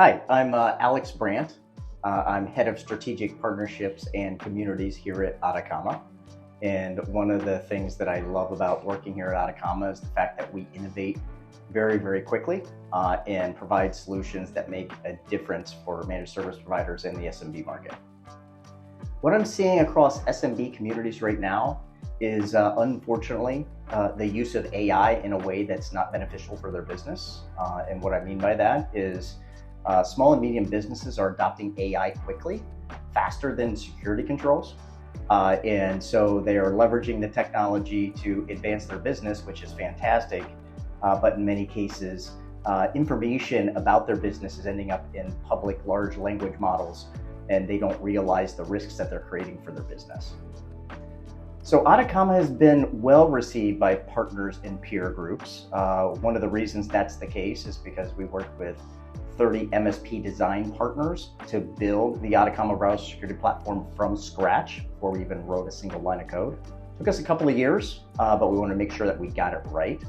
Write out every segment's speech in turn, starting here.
Hi, I'm Alex Brandt. I'm head of strategic partnerships and communities here at Atakama. And one of the things that I love about working here at Atakama is the fact that we innovate very, very quickly and provide solutions that make a difference for managed service providers in the SMB market. What I'm seeing across SMB communities right now is unfortunately the use of AI in a way that's not beneficial for their business. And what I mean by that is small and medium businesses are adopting AI quickly, faster than security controls. And so they are leveraging the technology to advance their business, which is fantastic. But in many cases, information about their business is ending up in public large language models, and they don't realize the risks that they're creating for their business. So Atakama has been well received by partners and peer groups. One of the reasons that's the case is because we work with 30 MSP design partners to build the Atakama browser security platform from scratch before we even wrote a single line of code. Took us a couple of years, but we want to make sure that we got it right.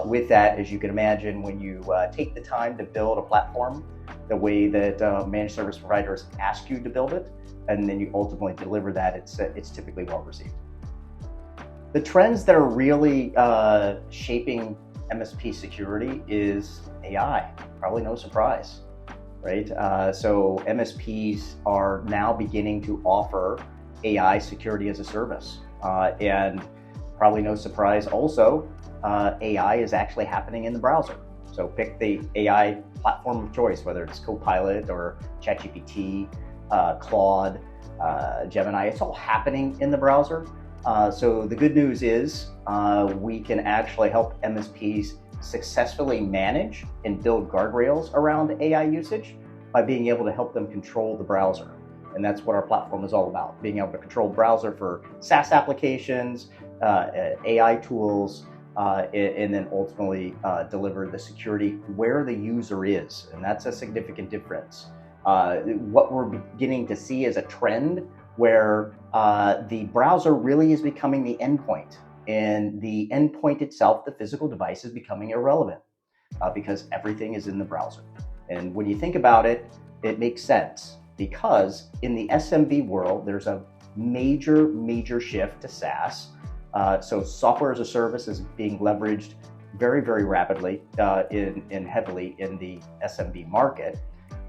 With that, as you can imagine, when you take the time to build a platform the way that managed service providers ask you to build it, and then you ultimately deliver that, it's typically well received. The trends that are really shaping MSP security is AI, probably no surprise, right? So MSPs are now beginning to offer AI security as a service. And probably no surprise also, AI is actually happening in the browser. So pick the AI platform of choice, whether it's Copilot or ChatGPT, Claude, Gemini, it's all happening in the browser. So the good news is we can actually help MSPs successfully manage and build guardrails around AI usage by being able to help them control the browser. And that's what our platform is all about, being able to control browser for SaaS applications, AI tools, and then ultimately deliver the security where the user is. And that's a significant difference. What we're beginning to see is a trend where the browser really is becoming the endpoint, and the endpoint itself, the physical device, is becoming irrelevant because everything is in the browser. And when you think about it, it makes sense because in the SMB world, there's a major shift to SaaS. So software as a service is being leveraged very, very rapidly and heavily in the SMB market.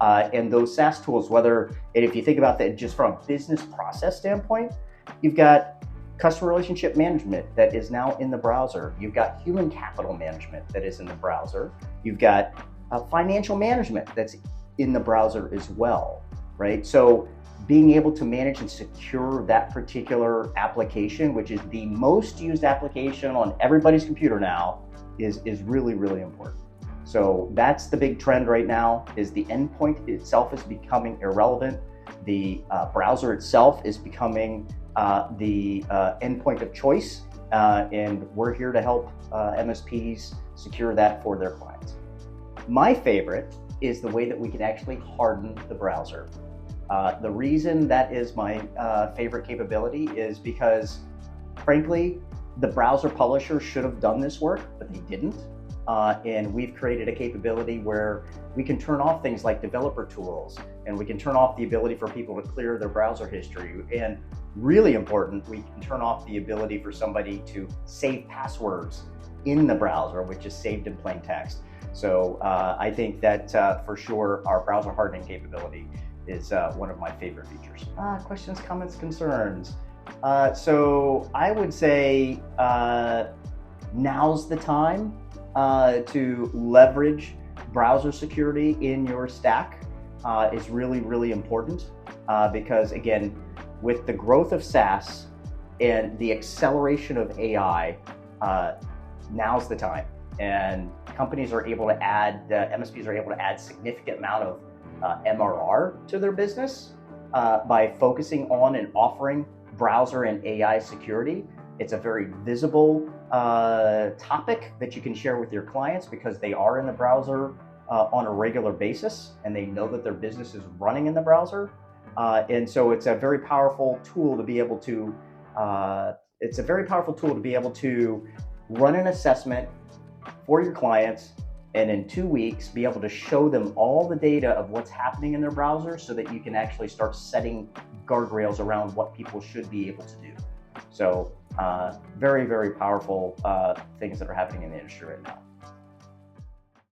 And those SaaS tools, if you think about that just from a business process standpoint, you've got customer relationship management that is now in the browser. You've got human capital management that is in the browser. You've got financial management that's in the browser as well, right? So being able to manage and secure that particular application, which is the most used application on everybody's computer now, is really, really important. So that's the big trend right now, is the endpoint itself is becoming irrelevant. The browser itself is becoming the endpoint of choice, and we're here to help MSPs secure that for their clients. My favorite is the way that we can actually harden the browser. The reason that is my favorite capability is because, frankly, the browser publisher should have done this work, but they didn't. And we've created a capability where we can turn off things like developer tools, and we can turn off the ability for people to clear their browser history. And really important, we can turn off the ability for somebody to save passwords in the browser, which is saved in plain text. So I think that for sure our browser hardening capability is one of my favorite features. Questions, comments, concerns. So I would say now's the time to leverage browser security in your stack is really, really important because, again, with the growth of SaaS and the acceleration of AI, now's the time. And companies are able to add, MSPs are able to add significant amount of MRR to their business by focusing on and offering browser and AI security. It's a very visible topic that you can share with your clients because they are in the browser on a regular basis, and they know that their business is running in the browser. And so it's a very powerful tool to be able to run an assessment for your clients and in 2 weeks be able to show them all the data of what's happening in their browser so that you can actually start setting guardrails around what people should be able to do. So very, very powerful things that are happening in the industry right now.